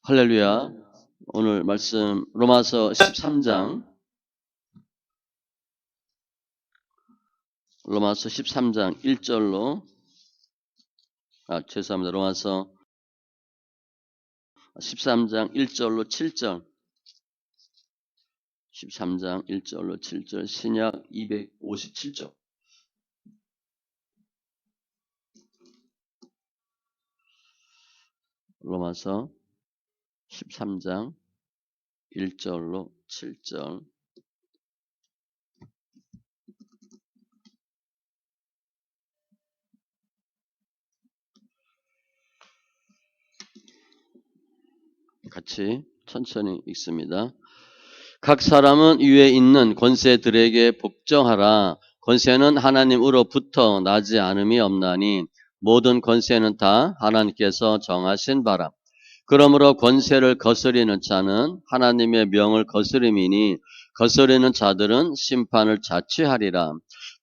할렐루야. 오늘 말씀 로마서 13장 로마서 13장 1절로 죄송합니다. 로마서 13장 1절로 7절 13장 1절로 7절 신약 257쪽 로마서 13장 1절로 7절 같이 천천히 읽습니다. 각 사람은 위에 있는 권세들에게 복종하라. 권세는 하나님으로부터 나지 않음이 없나니 모든 권세는 다 하나님께서 정하신 바라. 그러므로 권세를 거스리는 자는 하나님의 명을 거스림이니 거스리는 자들은 심판을 자취하리라.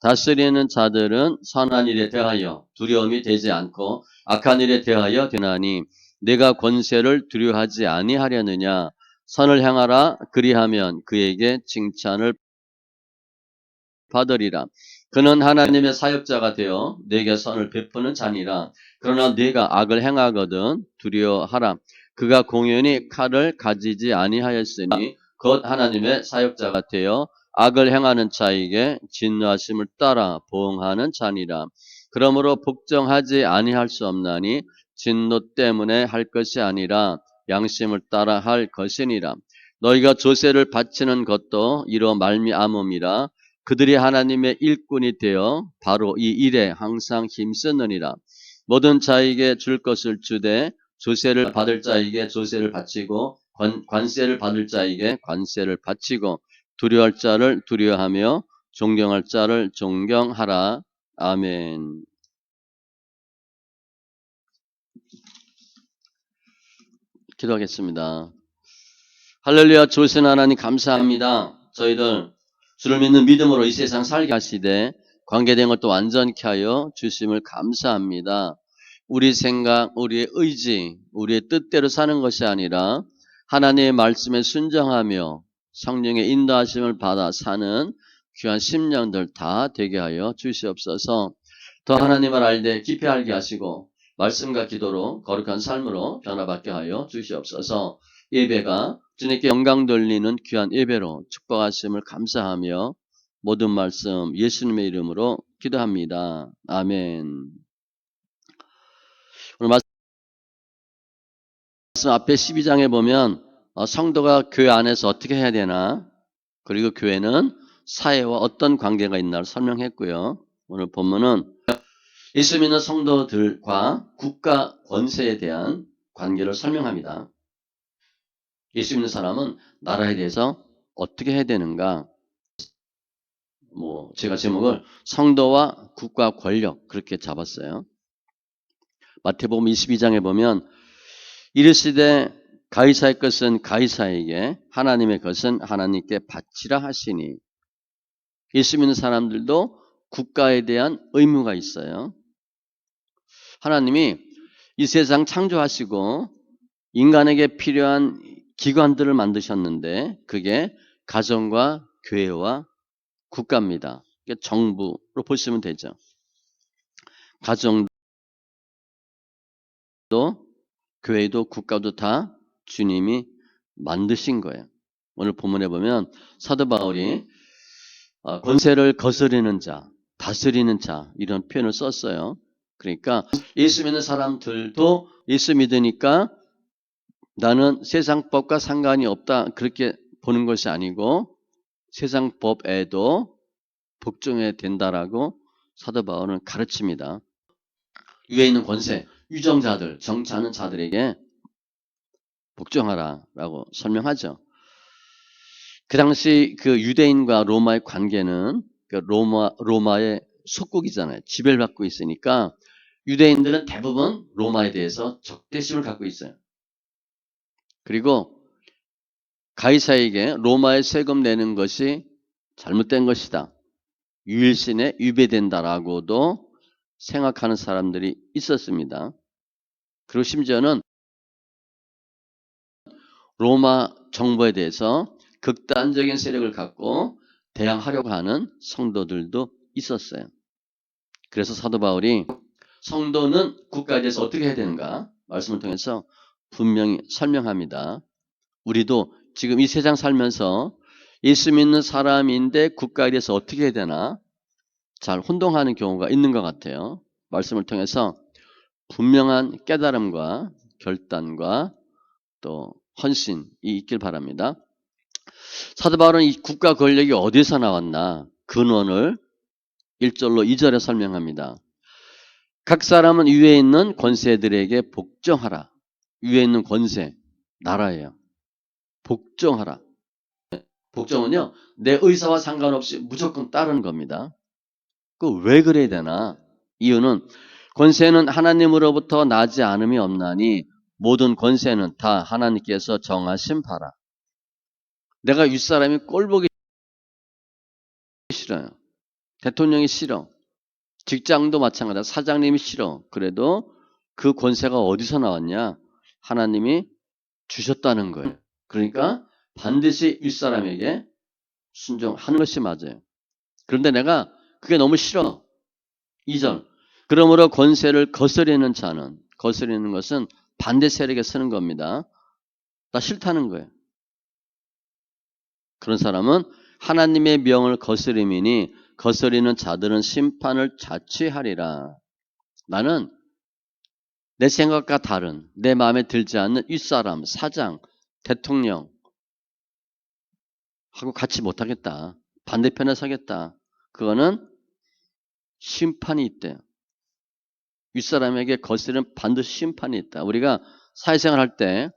다스리는 자들은 선한 일에 대하여 두려움이 되지 않고 악한 일에 대하여 되나니 내가 권세를 두려워하지 아니하려느냐. 선을 향하라. 그리하면 그에게 칭찬을 받으리라. 그는 하나님의 사역자가 되어 내게 선을 베푸는 자니라. 그러나 네가 악을 행하거든 두려워하라. 그가 공연히 칼을 가지지 아니하였으니 곧 하나님의 사역자가 되어 악을 행하는 자에게 진노하심을 따라 보응하는 자니라. 그러므로 복종하지 아니할 수 없나니 진노 때문에 할 것이 아니라 양심을 따라 할 것이니라. 너희가 조세를 바치는 것도 이로 말미암음이라. 그들이 하나님의 일꾼이 되어 바로 이 일에 항상 힘쓰느니라. 모든 자에게 줄 것을 주되 조세를 받을 자에게 조세를 바치고 관세를 받을 자에게 관세를 바치고 두려워할 자를 두려워하며 존경할 자를 존경하라. 아멘. 기도하겠습니다. 할렐루야. 좋으신 하나님 감사합니다. 저희들 주를 믿는 믿음으로 이 세상 살게 하시되 관계된 것도 완전케 하여 주심을 감사합니다. 우리 생각, 우리의 의지, 우리의 뜻대로 사는 것이 아니라 하나님의 말씀에 순종하며 성령의 인도하심을 받아 사는 귀한 심령들 다 되게 하여 주시옵소서. 더 하나님을 알되 깊이 알게 하시고 말씀과 기도로 거룩한 삶으로 변화받게 하여 주시옵소서. 예배가 주님께 영광 돌리는 귀한 예배로 축복하심을 감사하며 모든 말씀 예수님의 이름으로 기도합니다. 아멘. 오늘 말씀 앞에 12장에 보면 성도가 교회 안에서 어떻게 해야 되나, 그리고 교회는 사회와 어떤 관계가 있나를 설명했고요. 오늘 본문은 예수 믿는 성도들과 국가 권세에 대한 관계를 설명합니다. 예수 믿는 사람은 나라에 대해서 어떻게 해야 되는가, 제가 제목을 성도와 국가 권력 그렇게 잡았어요. 마태복음 22장에 보면 이르시되 가이사의 것은 가이사에게 하나님의 것은 하나님께 바치라 하시니, 예수 믿는 사람들도 국가에 대한 의무가 있어요. 하나님이 이 세상 창조하시고 인간에게 필요한 기관들을 만드셨는데 그게 가정과 교회와 국가입니다. 정부로 보시면 되죠. 가정도 교회도 국가도 다 주님이 만드신 거예요. 오늘 본문에 보면 사도 바울이 권세를 거스르는 자, 다스리는 자 이런 표현을 썼어요. 그러니까 예수 믿는 사람들도 예수 믿으니까 나는 세상 법과 상관이 없다 그렇게 보는 것이 아니고 세상 법에도 복종해야 된다라고 사도 바울은 가르칩니다. 위에 있는 권세, 유정자들, 정치하는 자들에게 복종하라라고 설명하죠. 그 당시 그 유대인과 로마의 관계는 로마의 속국이잖아요. 지배를 받고 있으니까 유대인들은 대부분 로마에 대해서 적대심을 갖고 있어요. 그리고 가이사에게 로마의 세금 내는 것이 잘못된 것이다, 유일신에 위배된다라고도 생각하는 사람들이 있었습니다. 그리고 심지어는 로마 정부에 대해서 극단적인 세력을 갖고 대항하려고 하는 성도들도 있었어요. 그래서 사도 바울이 성도는 국가에 대해서 어떻게 해야 되는가 말씀을 통해서 분명히 설명합니다. 우리도 지금 이 세상 살면서 예수 믿는 사람인데 국가에 대해서 어떻게 해야 되나 잘 혼동하는 경우가 있는 것 같아요. 말씀을 통해서 분명한 깨달음과 결단과 또 헌신이 있길 바랍니다. 사도 바울은 이 국가 권력이 어디서 나왔나 근원을 1절로 2절에 설명합니다. 각 사람은 위에 있는 권세들에게 복종하라. 위에 있는 권세, 나라예요. 복종하라. 복종은요, 내 의사와 상관없이 무조건 따르는 겁니다. 그 왜 그래야 되나? 이유는 권세는 하나님으로부터 나지 않음이 없나니 모든 권세는 다 하나님께서 정하신 바라. 내가 윗사람이 꼴보기 싫어요. 대통령이 싫어. 직장도 마찬가지다. 사장님이 싫어. 그래도 그 권세가 어디서 나왔냐? 하나님이 주셨다는 거예요. 그러니까 반드시 윗사람에게 순종하는 것이 맞아요. 그런데 내가 그게 너무 싫어. 2절. 그러므로 권세를 거스르는 자는, 거스르는 것은 반대 세력에 서는 겁니다. 나 싫다는 거예요. 그런 사람은 하나님의 명을 거스름이니 거스리는 자들은 심판을 자취하리라. 나는 내 생각과 다른, 내 마음에 들지 않는 윗사람, 사장, 대통령 하고 같이 못하겠다. 반대편에 서겠다. 그거는 심판이 있대요. 윗사람에게 거스르는 반드시 심판이 있다. 우리가 사회생활 할 때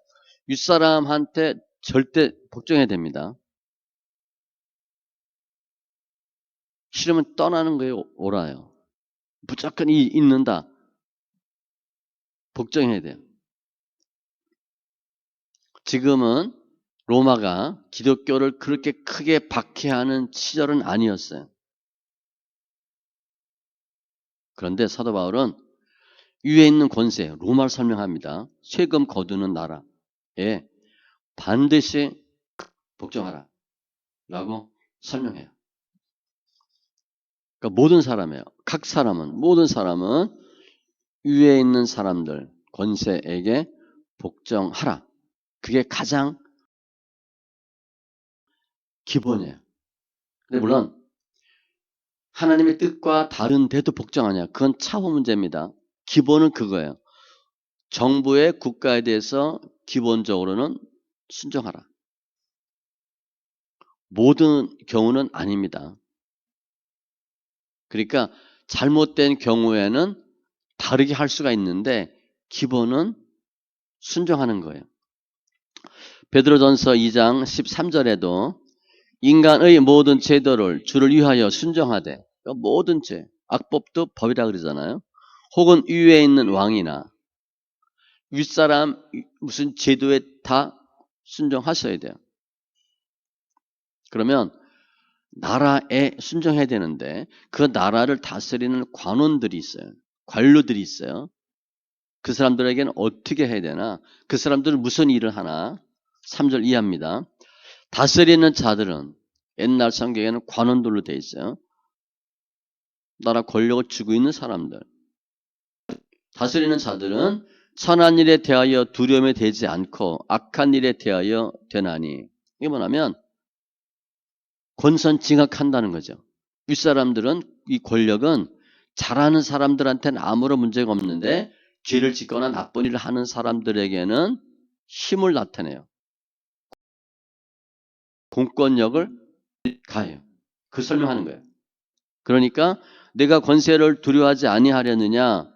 윗사람한테 절대 복종해야 됩니다. 싫으면 떠나는 거예요. 오라요. 무조건 있는다. 복종해야 돼요. 지금은 로마가 기독교를 그렇게 크게 박해하는 시절은 아니었어요. 그런데 사도 바울은 위에 있는 권세, 로마를 설명합니다. 세금 거두는 나라에 반드시 복종하라 라고 설명해요. 그러니까 모든 사람이에요. 각 사람은, 모든 사람은 위에 있는 사람들, 권세에게 복종하라. 그게 가장 기본이에요. 근데 물론 하나님의 뜻과 다른데도 복종하냐? 그건 차후 문제입니다. 기본은 그거예요. 정부의 국가에 대해서 기본적으로는 순종하라. 모든 경우는 아닙니다. 그러니까 잘못된 경우에는 다르게 할 수가 있는데 기본은 순종하는 거예요. 베드로전서 2장 13절에도 인간의 모든 제도를 주를 위하여 순종하되 그러니까 모든 죄, 악법도 법이라 그러잖아요. 혹은 위에 있는 왕이나 윗사람 무슨 제도에 다 순종하셔야 돼요. 그러면 나라에 순종해야 되는데 그 나라를 다스리는 관원들이 있어요. 관료들이 있어요. 그 사람들에게는 어떻게 해야 되나? 그 사람들은 무슨 일을 하나? 3절 이해합니다. 다스리는 자들은 옛날 성경에는 관원들로 되어 있어요. 나라 권력을 쥐고 있는 사람들. 다스리는 자들은 선한 일에 대하여 두려움에 되지 않고 악한 일에 대하여 되나니. 이게 뭐냐면 권선징악한다는 거죠. 윗사람들은 이 권력은 잘하는 사람들한테는 아무런 문제가 없는데 죄를 짓거나 나쁜 일을 하는 사람들에게는 힘을 나타내요. 공권력을 가해요. 그 설명하는 거예요. 그러니까 내가 권세를 두려워하지 아니하려느냐?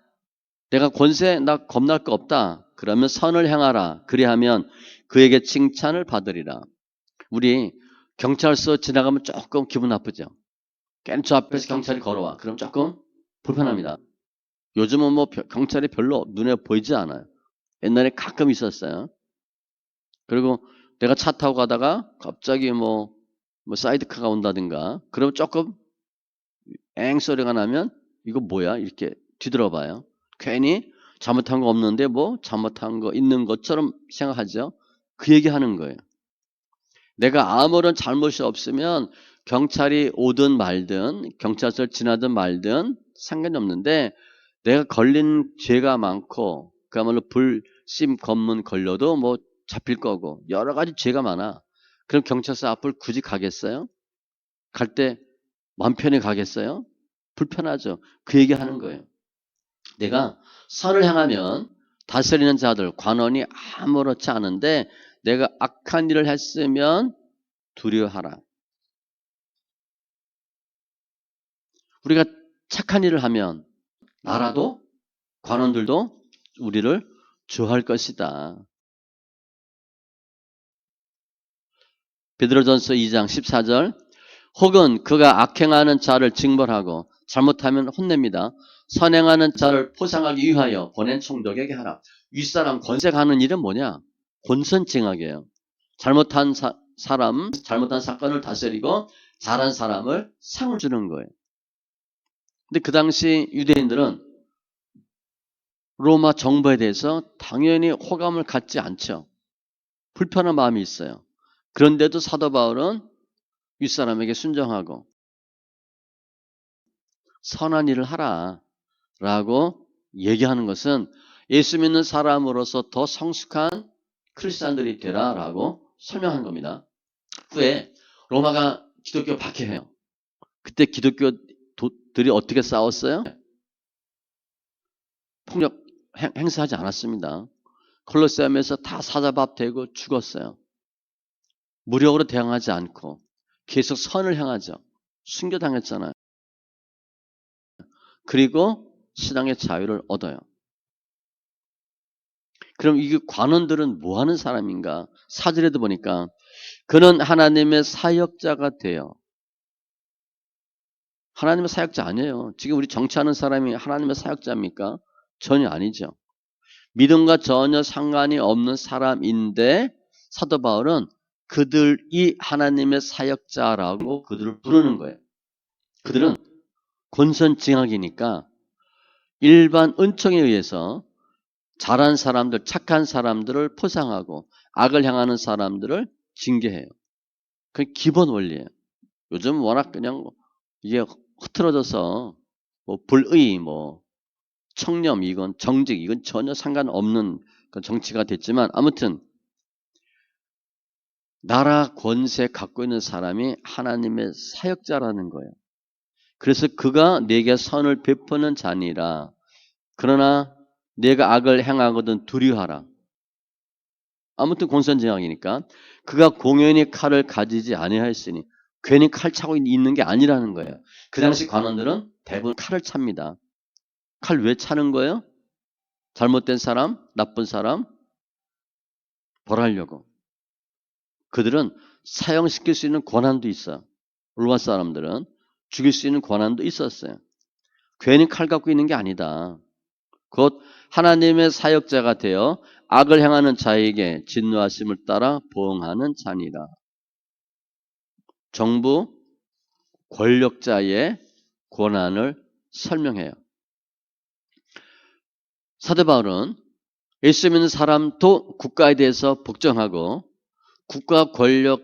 내가 권세 나 겁날 거 없다. 그러면 선을 행하라. 그리하면 그에게 칭찬을 받으리라. 우리 경찰서 지나가면 조금 기분 나쁘죠. 괜히 저 앞에서 경찰이 걸어와. 그럼 조금 불편합니다. 요즘은 뭐 경찰이 별로 눈에 보이지 않아요. 옛날에 가끔 있었어요. 그리고 내가 차 타고 가다가 갑자기 뭐 사이드카가 온다든가 그러면 조금 엥 소리가 나면 이거 뭐야? 이렇게 뒤돌아봐요. 괜히 잘못한 거 없는데 뭐 잘못한 거 있는 것처럼 생각하죠. 그 얘기하는 거예요. 내가 아무런 잘못이 없으면 경찰이 오든 말든 경찰서를 지나든 말든 상관이 없는데 내가 걸린 죄가 많고 그야말로 불심 검문 걸려도 뭐 잡힐 거고 여러 가지 죄가 많아. 그럼 경찰서 앞을 굳이 가겠어요? 갈 때 마음 편히 가겠어요? 불편하죠. 그 얘기하는 거예요. 내가 선을 향하면 다스리는 자들, 관원이 아무렇지 않은데 내가 악한 일을 했으면 두려워하라. 우리가 착한 일을 하면 나라도 관원들도 우리를 좋아할 것이다. 베드로전서 2장 14절 혹은 그가 악행하는 자를 징벌하고 잘못하면 혼냅니다. 선행하는 자를 포상하기 위하여 보낸 총독에게 하라. 윗사람 권세하는 일은 뭐냐? 권선징악이에요. 잘못한 사람, 잘못한 사건을 다스리고 잘한 사람을 상을 주는 거예요. 근데 그 당시 유대인들은 로마 정부에 대해서 당연히 호감을 갖지 않죠. 불편한 마음이 있어요. 그런데도 사도 바울은 윗사람에게 순종하고 선한 일을 하라라고 얘기하는 것은 예수 믿는 사람으로서 더 성숙한 크리스찬들이 되라라고 설명한 겁니다. 후에 로마가 기독교 박해해요. 그때 기독교들이 어떻게 싸웠어요? 폭력 행사하지 않았습니다. 콜로세움에서 다 사자밥 되고 죽었어요. 무력으로 대항하지 않고 계속 선을 향하죠. 순교당했잖아요. 그리고 신앙의 자유를 얻어요. 그럼 이 관원들은 뭐 하는 사람인가? 사절에도 보니까 그는 하나님의 사역자가 돼요. 하나님의 사역자 아니에요. 지금 우리 정치하는 사람이 하나님의 사역자입니까? 전혀 아니죠. 믿음과 전혀 상관이 없는 사람인데 사도 바울은 그들이 하나님의 사역자라고 그들을 부르는 거예요. 그들은 권선징악이니까 일반 은총에 의해서 잘한 사람들, 착한 사람들을 포상하고 악을 향하는 사람들을 징계해요. 그게 기본 원리예요. 요즘 워낙 그냥 이게 흐트러져서 뭐 불의, 뭐 청렴, 이건 정직, 이건 전혀 상관없는 정치가 됐지만 아무튼 나라 권세 갖고 있는 사람이 하나님의 사역자라는 거예요. 그래서 그가 내게 선을 베푸는 자니라. 그러나 내가 악을 행하거든 두려워하라. 아무튼 권선징악이니까 그가 공연히 칼을 가지지 아니하였으니 괜히 칼 차고 있는 게 아니라는 거예요. 그 당시 관원들은 대부분 칼을 찹니다. 칼 왜 차는 거예요? 잘못된 사람, 나쁜 사람 벌하려고. 그들은 사형시킬 수 있는 권한도 있어. 로마 사람들은 죽일 수 있는 권한도 있었어요. 괜히 칼 갖고 있는 게 아니다. 곧 하나님의 사역자가 되어 악을 행하는 자에게 진노하심을 따라 보응하는 자니라. 정부 권력자의 권한을 설명해요. 사도 바울은 예수 믿는 사람도 국가에 대해서 복종하고 국가 권력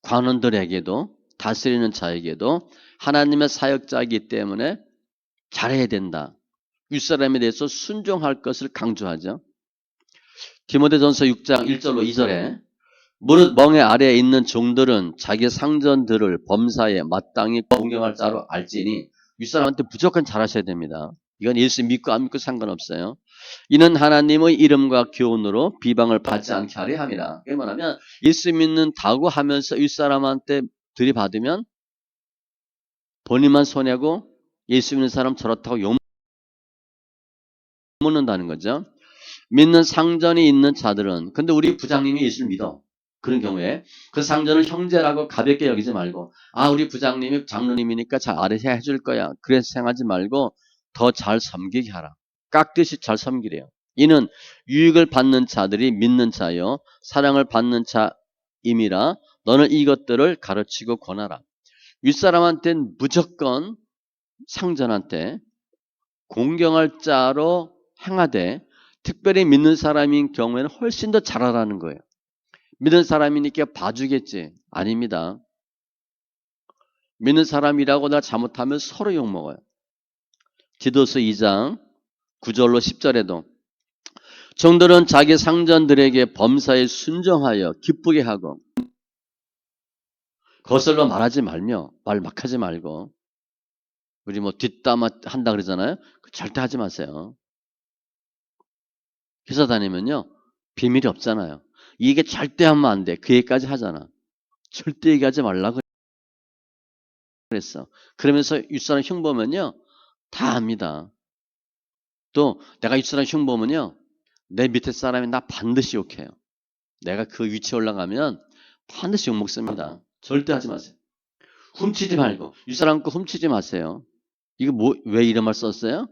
관원들에게도 다스리는 자에게도 하나님의 사역자이기 때문에 잘해야 된다. 윗사람에 대해서 순종할 것을 강조하죠. 디모데전서 6장 1절로 2절에 무릇 멍에 아래에 있는 종들은 자기 상전들을 범사에 마땅히 공경할 자로 알지니 윗사람한테 무조건 잘하셔야 됩니다. 이건 예수 믿고 안 믿고 상관없어요. 이는 하나님의 이름과 교훈으로 비방을 받지 않게 하려 함이라. 이게 뭐냐면 예수 믿는다고 하면서 윗사람한테 들이받으면 본인만 손해고 예수 믿는 사람 저렇다고 욕먹는다는 거죠. 믿는 상전이 있는 자들은 근데 우리 부장님이 예수를 믿어. 그런 경우에 그 상전을 형제라고 가볍게 여기지 말고 우리 부장님이 장로님이니까 잘 아래서 해줄 거야. 그래서 생각하지 말고 더 잘 섬기게 하라. 깍듯이 잘 섬기래요. 이는 유익을 받는 자들이 믿는 자요 사랑을 받는 자임이라 너는 이것들을 가르치고 권하라. 윗사람한테는 무조건 상전한테 공경할 자로 행하되 특별히 믿는 사람인 경우에는 훨씬 더 잘하라는 거예요. 믿는 사람이니까 봐주겠지. 아닙니다. 믿는 사람이라고 나 잘못하면 서로 욕먹어요. 디도서 2장 9절로 10절에도 종들은 자기 상전들에게 범사에 순종하여 기쁘게 하고 거슬러 말하지 말며 말 막 하지 말고 우리 뭐 뒷담화 한다 그러잖아요. 절대 하지 마세요. 회사 다니면요. 비밀이 없잖아요. 이게 절대 하면 안 돼. 그 얘기까지 하잖아. 절대 얘기하지 말라고 그랬어. 그러면서 윗사람 흉보면요. 다 압니다. 또 내가 윗사람 흉보면요. 내 밑에 사람이 나 반드시 욕해요. 내가 그 위치에 올라가면 반드시 욕먹습니다. 절대 하지 마세요. 훔치지 말고 윗사람 거 훔치지 마세요. 이거 왜 이런 말 썼어요?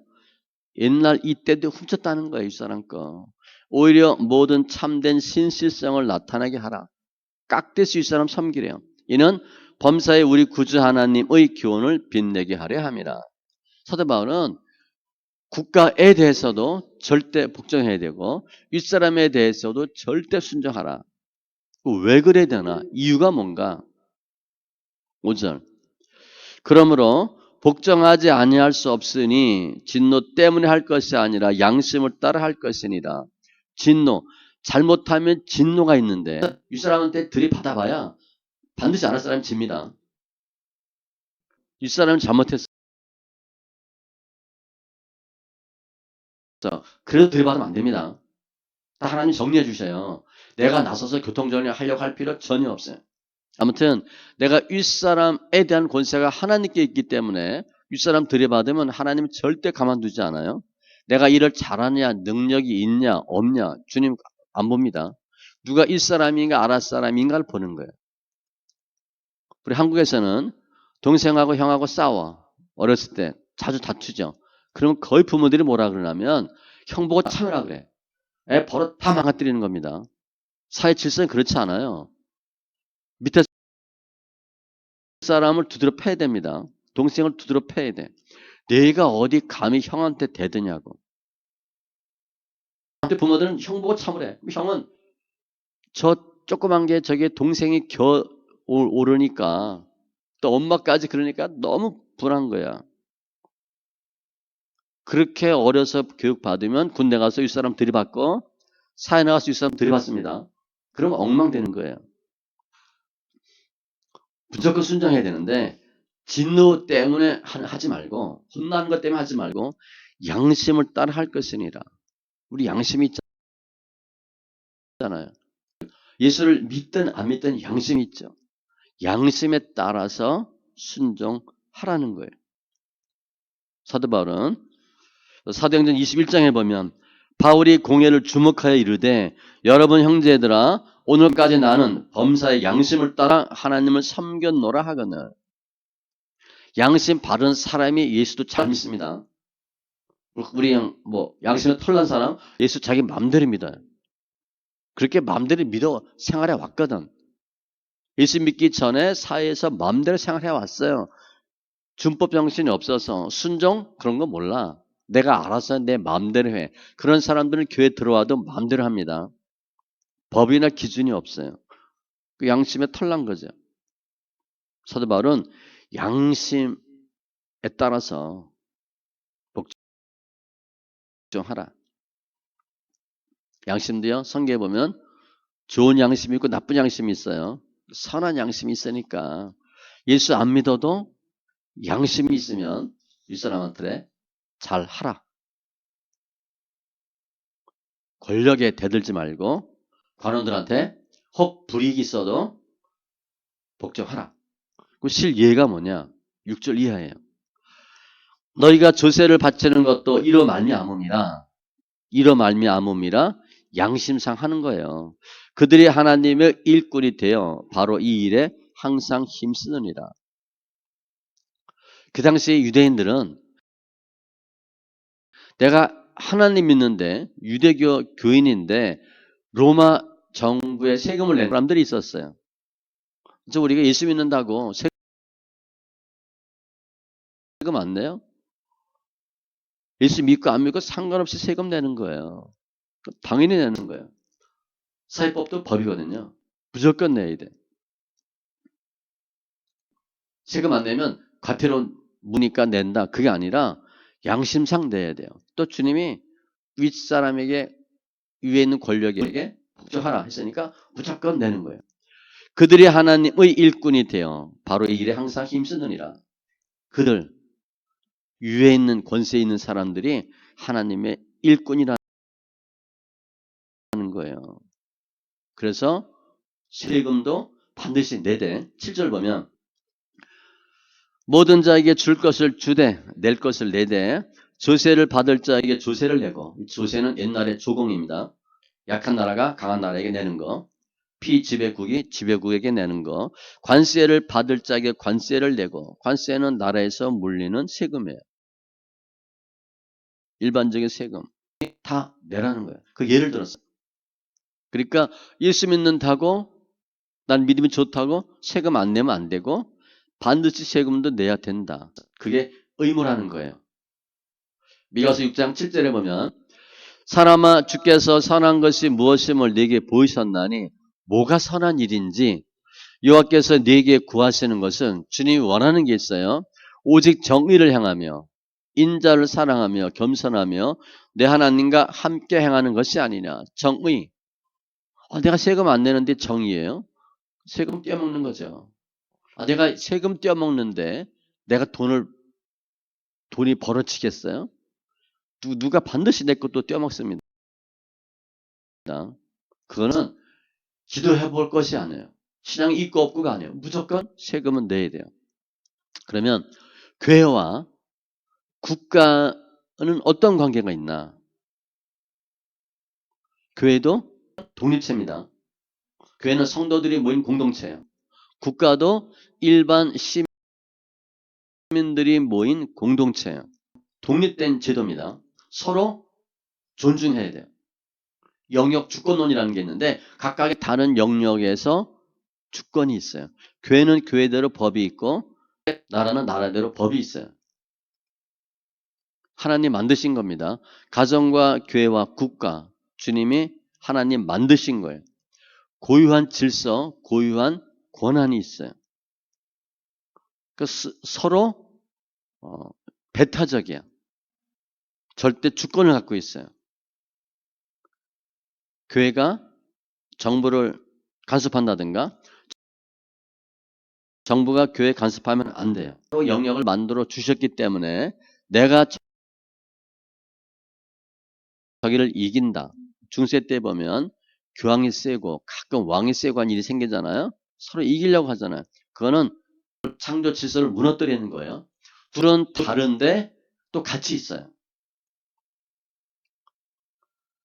옛날 이때도 훔쳤다는 거예요. 윗사람 거. 오히려 모든 참된 신실성을 나타나게 하라. 깍듯이 윗사람 섬기래요. 이는 범사에 우리 구주 하나님의 교훈을 빛내게 하려 함이라. 사도 바울은 국가에 대해서도 절대 복종해야 되고 윗사람에 대해서도 절대 순종하라. 왜 그래야 되나? 이유가 뭔가? 5절. 그러므로 복종하지 아니할 수 없으니 진노 때문에 할 것이 아니라 양심을 따라 할 것이니라. 진노. 잘못하면 진노가 있는데 윗사람한테 들이받아봐야 반드시 안 할 사람이 집니다. 윗사람은 잘못했어. 그래도 들이받으면 안 됩니다. 다 하나님 정리해 주셔요. 내가 나서서 교통정리 하려고 할 필요 전혀 없어요. 아무튼 내가 윗사람에 대한 권세가 하나님께 있기 때문에 윗사람 들이받으면 하나님은 절대 가만두지 않아요. 내가 일을 잘하냐 능력이 있냐 없냐 주님 안 봅니다. 누가 윗사람인가 아랫사람인가를 보는 거예요. 우리 한국에서는 동생하고 형하고 싸워. 어렸을 때 자주 다투죠. 그러면 거의 부모들이 뭐라 그러냐면 형 보고 참으라 그래. 애 버릇 다 망가뜨리는 겁니다. 사회 질서는 그렇지 않아요. 밑에 사람을 두드려 패야 됩니다. 동생을 두드려 패야 돼. 내가 어디 감히 형한테 대드냐고. 부모들은 형 보고 참으래. 형은 저 조그만 게 저게 동생이 오르니까 또 엄마까지 그러니까 너무 불안한 거야. 그렇게 어려서 교육받으면 군대 가서 윗사람 들이받고 사회 나가서 윗사람 들이받습니다. 그러면 엉망되는 거예요. 무조건 순종해야 되는데 진노 때문에 하지 말고 혼나는 것 때문에 하지 말고 양심을 따라 할 것이니라. 우리 양심이 있잖아요. 예수를 믿든 안 믿든 양심이 있죠. 양심에 따라서 순종하라는 거예요. 사도 바울은 사도행전 21장에 보면 바울이 공회를 주목하여 이르되 여러분 형제들아 오늘까지 나는 범사의 양심을 따라 하나님을 섬겼노라 하거늘. 양심 바른 사람이 예수도 잘 믿습니다. 우리 양심에 털난 사람 예수 자기 맘대로 믿어요. 그렇게 맘대로 믿어 생활해 왔거든. 예수 믿기 전에 사회에서 맘대로 생활해 왔어요. 준법 정신이 없어서 순종 그런 거 몰라. 내가 알아서 내 마음대로 해. 그런 사람들은 교회 들어와도 마음대로 합니다. 법이나 기준이 없어요. 그 양심에 털난 거죠. 사도 바울은 양심에 따라서 복종하라. 양심도요. 성경에 보면 좋은 양심이 있고 나쁜 양심이 있어요. 선한 양심이 있으니까 예수 안 믿어도 양심이 있으면 윗사람한테 잘 하라. 권력에 대들지 말고 관원들한테 혹 불이익이 있어도 복종하라. 그 실예가 뭐냐? 6절 이하예요. 너희가 조세를 바치는 것도 이로 말미암음이라. 이로 말미암음이라 양심상 하는 거예요. 그들이 하나님의 일꾼이 되어 바로 이 일에 항상 힘쓰느니라. 그 당시에 유대인들은 내가 하나님 믿는데 유대교 교인인데 로마 정부에 세금을 내는 사람들이 있었어요. 그래서 우리가 예수 믿는다고 세금 안 내요? 예수 믿고 안 믿고 상관없이 세금 내는 거예요. 당연히 내는 거예요. 사회법도 법이거든요. 무조건 내야 돼. 세금 안 내면 과태료 무니까 낸다. 그게 아니라 양심상 내야 돼요. 또 주님이 윗사람에게 위에 있는 권력에게 복종하라 했으니까 무조건 내는 거예요. 그들이 하나님의 일꾼이 되어 바로 이 일에 항상 힘쓰느니라. 그들 위에 있는 권세에 있는 사람들이 하나님의 일꾼이라는 거예요. 그래서 세금도 반드시 내되 7절 보면 모든 자에게 줄 것을 주되 낼 것을 내되 조세를 받을 자에게 조세를 내고, 조세는 옛날의 조공입니다. 약한 나라가 강한 나라에게 내는 거, 피지배국이 지배국에게 내는 거, 관세를 받을 자에게 관세를 내고, 관세는 나라에서 물리는 세금이에요. 일반적인 세금 다 내라는 거예요. 그 예를 들었어요. 그러니까 예수 믿는다고 난 믿음이 좋다고 세금 안 내면 안 되고 반드시 세금도 내야 된다. 그게 의무라는 거예요. 미가서 6장 7절에 보면 사람아 주께서 선한 것이 무엇임을 네게 보이셨나니 뭐가 선한 일인지 여호와께서 네게 구하시는 것은 주님이 원하는 게 있어요. 오직 정의를 향하며 인자를 사랑하며 겸손하며 내 하나님과 함께 행하는 것이 아니냐. 정의. 내가 세금 안 내는데 정의예요? 세금 떼어먹는 거죠. 내가 세금 떼어먹는데 내가 돈이 벌어지겠어요? 누가 반드시 내 것도 떼어먹습니다. 그거는 기도해 볼 것이 아니에요. 신앙이 있고 없고가 아니에요. 무조건 세금은 내야 돼요. 그러면 교회와 국가는 어떤 관계가 있나? 교회도 독립체입니다. 교회는 성도들이 모인 공동체예요. 국가도 일반 시민들이 모인 공동체예요. 독립된 제도입니다. 서로 존중해야 돼요. 영역 주권론이라는 게 있는데 각각의 다른 영역에서 주권이 있어요. 교회는 교회대로 법이 있고 나라는 나라대로 법이 있어요. 하나님 만드신 겁니다. 가정과 교회와 국가, 주님이 하나님 만드신 거예요. 고유한 질서, 고유한 권한이 있어요. 서로 배타적이야. 절대 주권을 갖고 있어요. 교회가 정부를 간섭한다든가 정부가 교회 간섭하면 안 돼요. 영역을 만들어 주셨기 때문에 내가 저기를 이긴다. 중세 때 보면 교황이 세고 가끔 왕이 세고 한 일이 생기잖아요. 서로 이기려고 하잖아요. 그거는 창조 질서를 무너뜨리는 거예요. 둘은 다른데 또 같이 있어요.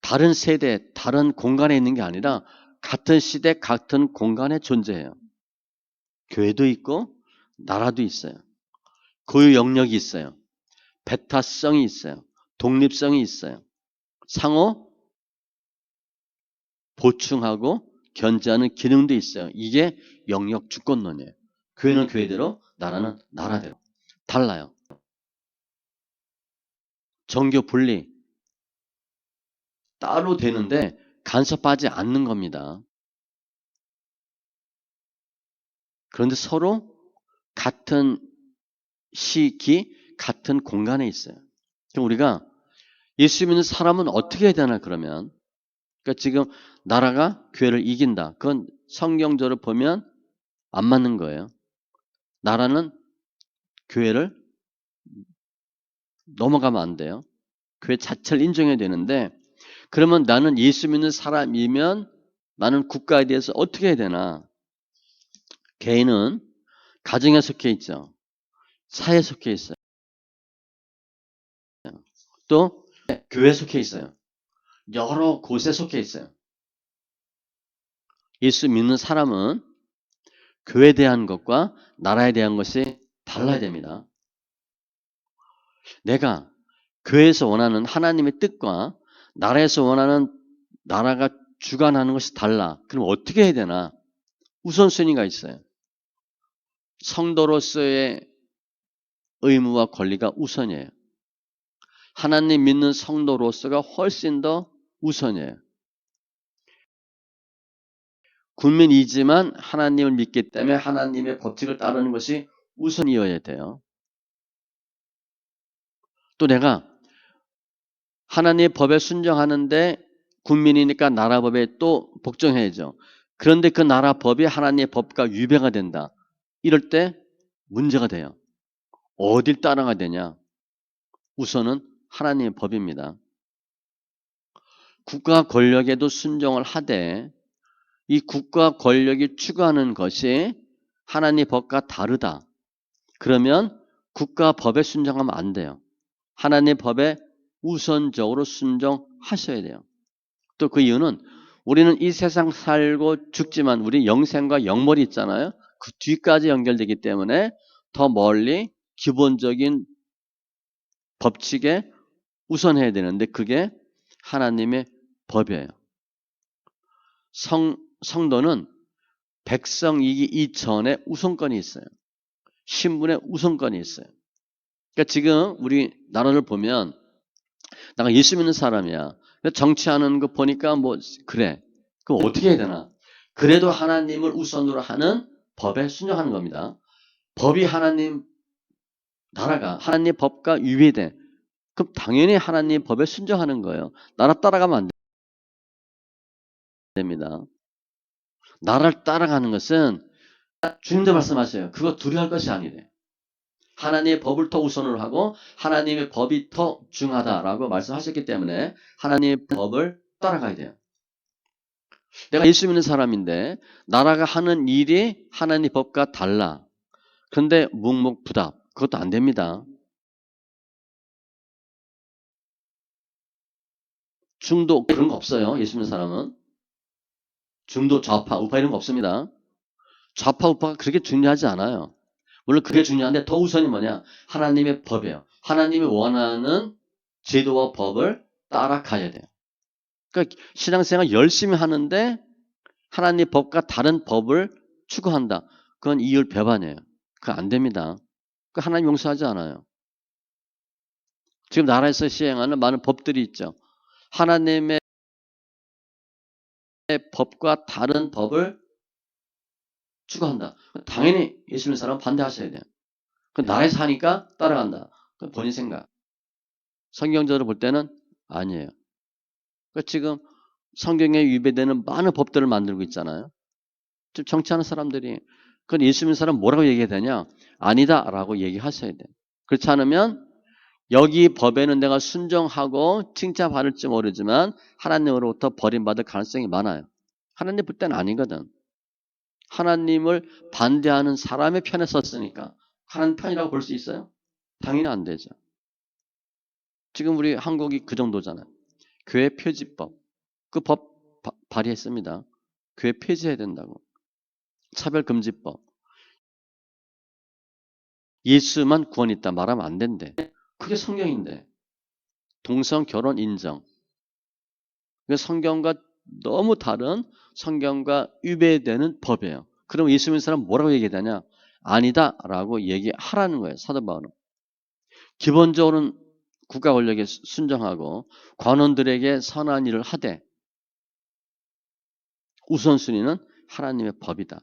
다른 세대, 다른 공간에 있는 게 아니라 같은 시대, 같은 공간에 존재해요. 교회도 있고 나라도 있어요. 고유 영역이 있어요. 배타성이 있어요. 독립성이 있어요. 상호 보충하고 견제하는 기능도 있어요. 이게 영역 주권론이에요. 교회는 교회대로, 나라는 나라대로. 달라요. 정교 분리 따로 되는데 간섭하지 않는 겁니다. 그런데 서로 같은 시기, 같은 공간에 있어요. 그럼 우리가 예수 믿는 사람은 어떻게 해야 되나 그러면? 그러니까 지금 나라가 교회를 이긴다. 그건 성경적으로 보면 안 맞는 거예요. 나라는 교회를 넘어가면 안 돼요. 교회 자체를 인정해야 되는데 그러면 나는 예수 믿는 사람이면 나는 국가에 대해서 어떻게 해야 되나? 개인은 가정에 속해 있죠. 사회에 속해 있어요. 또 교회에 속해 있어요. 여러 곳에 속해 있어요. 예수 믿는 사람은 교회에 대한 것과 나라에 대한 것이 달라야 됩니다. 내가 교회에서 원하는 하나님의 뜻과 나라에서 원하는 나라가 주관하는 것이 달라. 그럼 어떻게 해야 되나? 우선순위가 있어요. 성도로서의 의무와 권리가 우선이에요. 하나님 믿는 성도로서가 훨씬 더 우선이에요. 국민이지만 하나님을 믿기 때문에 하나님의 법칙을 따르는 것이 우선이어야 돼요. 또 내가 하나님의 법에 순종하는데 국민이니까 나라 법에 또 복종해야죠. 그런데 그 나라 법이 하나님의 법과 위배가 된다. 이럴 때 문제가 돼요. 어딜 따라가야 되냐? 우선은 하나님의 법입니다. 국가 권력에도 순종을 하되 이 국가 권력이 추구하는 것이 하나님의 법과 다르다. 그러면 국가 법에 순종하면 안 돼요. 하나님의 법에 우선적으로 순종하셔야 돼요. 또 그 이유는 우리는 이 세상 살고 죽지만 우리 영생과 영벌이 있잖아요. 그 뒤까지 연결되기 때문에 더 멀리 기본적인 법칙에 우선해야 되는데 그게 하나님의 법이에요. 성도는 백성이기 이전에 우선권이 있어요. 신분의 우선권이 있어요. 그러니까 지금 우리 나라를 보면 내가 예수 믿는 사람이야. 정치하는 거 보니까 뭐 그래. 그럼 어떻게 해야 되나? 그래도 하나님을 우선으로 하는 법에 순종하는 겁니다. 법이 하나님 나라가 하나님의 법과 위배돼. 그럼 당연히 하나님의 법에 순종하는 거예요. 나라 따라가면 안 됩니다. 나라를 따라가는 것은 주님도 말씀하세요. 그거 두려워할 것이 아니래. 하나님의 법을 더 우선으로 하고 하나님의 법이 더 중하다라고 말씀하셨기 때문에 하나님의 법을 따라가야 돼요. 내가 예수 믿는 사람인데 나라가 하는 일이 하나님의 법과 달라. 그런데 묵묵부답. 그것도 안 됩니다. 중도 그런 거 없어요. 예수 믿는 사람은. 중도 좌파 우파 이런 거 없습니다. 좌파 우파가 그렇게 중요하지 않아요. 물론 그게 중요한데 더 우선이 뭐냐? 하나님의 법이에요. 하나님이 원하는 제도와 법을 따라가야 돼요. 그러니까 신앙생활 열심히 하는데 하나님의 법과 다른 법을 추구한다. 그건 이율 배반이에요. 그거 안 됩니다. 그 하나님 용서하지 않아요. 지금 나라에서 시행하는 많은 법들이 있죠. 하나님의 법과 다른 법을 추구한다. 당연히 예수 믿는 사람은 반대하셔야 돼요. 그 나라에서 하니까 따라간다. 그 본인 생각. 성경적으로 볼 때는 아니에요. 그러니까 지금 성경에 위배되는 많은 법들을 만들고 있잖아요. 지금 정치하는 사람들이 그건 예수 믿는 사람 뭐라고 얘기해야 되냐? 아니다라고 얘기하셔야 돼요. 그렇지 않으면 여기 법에는 내가 순종하고 칭찬받을지 모르지만 하나님으로부터 버림받을 가능성이 많아요. 하나님 볼 때는 아니거든. 하나님을 반대하는 사람의 편에 섰으니까 하나님 편이라고 볼 수 있어요? 당연히 안 되죠. 지금 우리 한국이 그 정도잖아요. 교회 표지법. 그 법 발의했습니다. 교회 폐지해야 된다고. 차별금지법. 예수만 구원 있다 말하면 안 된대. 그게 성경인데. 동성 결혼 인정. 성경과 너무 다른 성경과 위배되는 법이에요. 그럼 예수 믿는 사람 뭐라고 얘기하냐? 아니다라고 얘기하라는 거예요. 사도 바울은. 기본적으로는 국가 권력에 순종하고 관원들에게 선한 일을 하되 우선순위는 하나님의 법이다.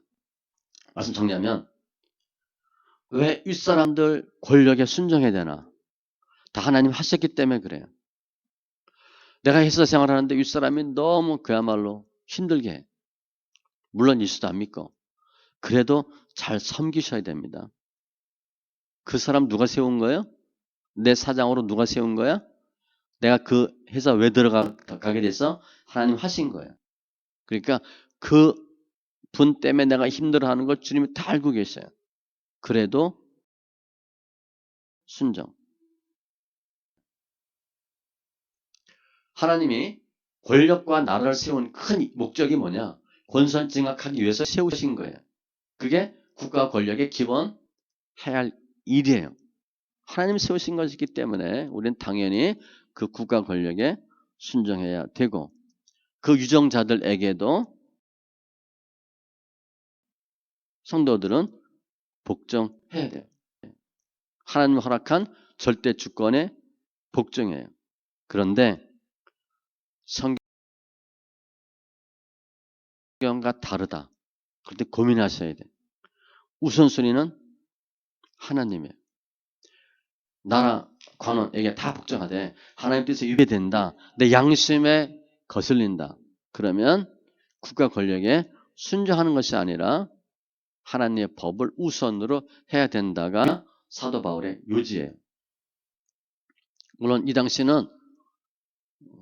말씀 정리하면 왜 윗사람들 권력에 순종해야 되나? 다 하나님 하셨기 때문에 그래요. 내가 회사 생활하는데 윗사람이 너무 그야말로 힘들게 해. 물론 예수도 안 믿고. 그래도 잘 섬기셔야 됩니다. 그 사람 누가 세운 거예요? 내 사장으로 누가 세운 거야? 내가 그 회사 왜 들어가게 돼서 하나님 하신 거예요. 그러니까 그 분 때문에 내가 힘들어하는 걸 주님이 다 알고 계셔요. 그래도 순종. 하나님이 권력과 나라를 세운 큰 목적이 뭐냐? 권선 증악하기 위해서 세우신 거예요. 그게 국가 권력의 기본 해야 할 일이에요. 하나님 세우신 것이기 때문에 우리는 당연히 그 국가 권력에 순종해야 되고 그 유정자들에게도 성도들은 복종해야 돼요. 하나님 허락한 절대 주권에 복종해요. 그런데 성경 성경과 다르다. 그런데 고민하셔야 돼. 우선순위는 하나님이에요. 나라, 관원에게 다 복종하되 하나님 뜻에 위배된다. 내 양심에 거슬린다. 그러면 국가 권력에 순종하는 것이 아니라 하나님의 법을 우선으로 해야 된다가 사도 바울의 요지예요. 물론 이 당시는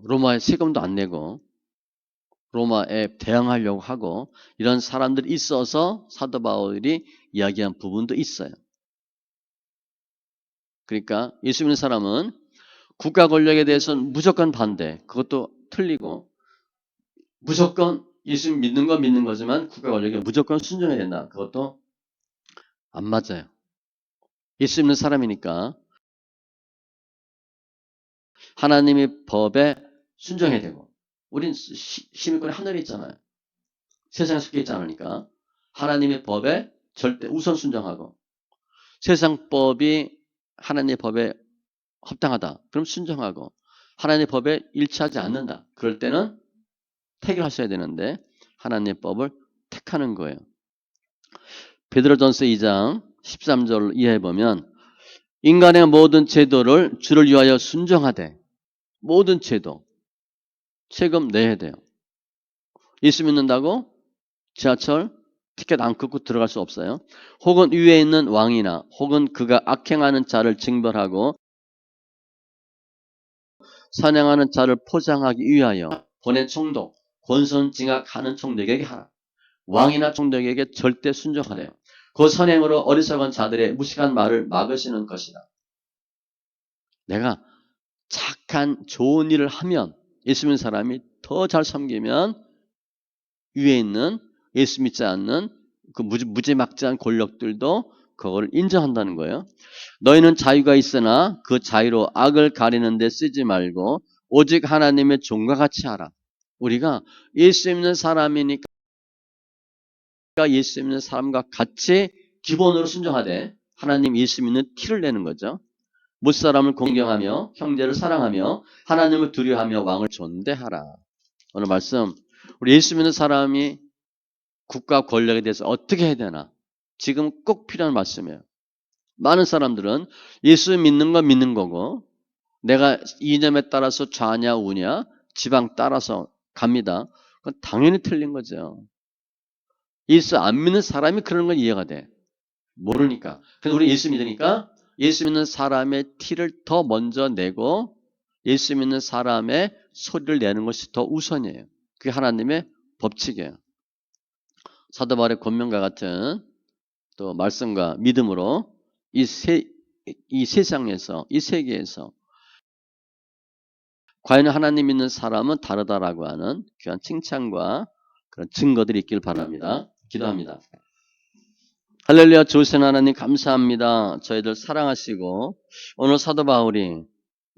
로마에 세금도 안 내고 로마에 대항하려고 하고 이런 사람들이 있어서 사도 바울이 이야기한 부분도 있어요. 그러니까 예수 믿는 사람은 국가 권력에 대해서는 무조건 반대. 그것도 틀리고 무조건 예수 믿는 건 믿는 거지만 국가 권력에 무조건 순종해야 된다. 그것도 안 맞아요. 예수 믿는 사람이니까 하나님의 법에 순종해야 되고 우린 시민권이 하늘에 있잖아요. 세상에 속해 있지 않으니까 하나님의 법에 절대 우선 순종하고 세상 법이 하나님의 법에 합당하다. 그럼 순종하고 하나님의 법에 일치하지 않는다. 그럴 때는 택을 하셔야 되는데 하나님의 법을 택하는 거예요. 베드로전서 2장 13절 이하에 보면 인간의 모든 제도를 주를 위하여 순종하되 모든 제도 세금 내야 돼요. 예수 믿는다고 지하철 티켓 안 끊고 들어갈 수 없어요. 혹은 위에 있는 왕이나 혹은 그가 악행하는 자를 징벌하고 사냥하는 자를 포장하기 위하여 보낸 총독, 권선징악하는 총독에게 하라. 왕이나 총독에게 절대 순종하래요. 그 선행으로 어리석은 자들의 무식한 말을 막으시는 것이다. 내가 착한 좋은 일을 하면 예수 믿는 사람이 더 잘 섬기면 위에 있는 예수 믿지 않는 그 무지막지한 권력들도 그걸 인정한다는 거예요. 너희는 자유가 있으나 그 자유로 악을 가리는 데 쓰지 말고 오직 하나님의 종과 같이 하라. 우리가 예수 믿는 사람이니까 예수 믿는 사람과 같이 기본으로 순종하되 하나님 예수 믿는 티를 내는 거죠. 무사람을 공경하며 형제를 사랑하며 하나님을 두려워하며 왕을 존대하라. 오늘 말씀 우리 예수 믿는 사람이 국가 권력에 대해서 어떻게 해야 되나 지금 꼭 필요한 말씀이에요. 많은 사람들은 예수 믿는 건 믿는 거고 내가 이념에 따라서 좌냐 우냐 지방 따라서 갑니다. 그건 당연히 틀린 거죠. 예수 안 믿는 사람이 그런 건 이해가 돼. 모르니까. 그래서 우리 예수 믿으니까 예수 믿는 사람의 티를 더 먼저 내고 예수 믿는 사람의 소리를 내는 것이 더 우선이에요. 그게 하나님의 법칙이에요. 사도 바울의 권면과 같은 또 말씀과 믿음으로 이 세상에서 이 세계에서 과연 하나님 믿는 사람은 다르다라고 하는 귀한 칭찬과 그런 증거들이 있길 바랍니다. 기도합니다. 할렐루야. 좋으신 하나님 감사합니다. 저희들 사랑하시고 오늘 사도 바울이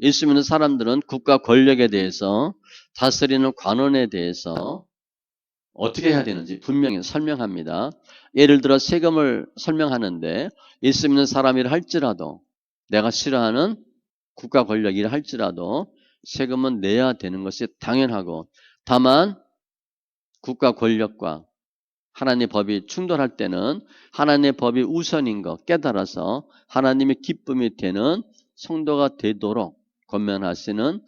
예수 믿는 사람들은 국가 권력에 대해서 다스리는 관원에 대해서 어떻게 해야 되는지 분명히 설명합니다. 예를 들어 세금을 설명하는데 예수 믿는 사람이라 할지라도 내가 싫어하는 국가 권력이라 할지라도 세금은 내야 되는 것이 당연하고 다만 국가 권력과 하나님의 법이 충돌할 때는 하나님의 법이 우선인 것 깨달아서 하나님의 기쁨이 되는 성도가 되도록 권면하시는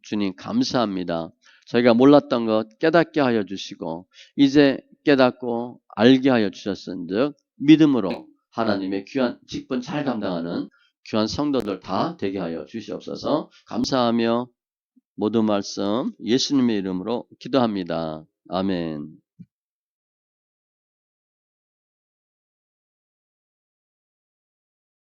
주님 감사합니다. 저희가 몰랐던 것 깨닫게 하여 주시고 이제 깨닫고 알게 하여 주셨은즉 믿음으로 하나님의 귀한 직분 잘 감당하는 귀한 성도들 다 되게 하여 주시옵소서. 감사하며 모든 말씀 예수님의 이름으로 기도합니다. 아멘.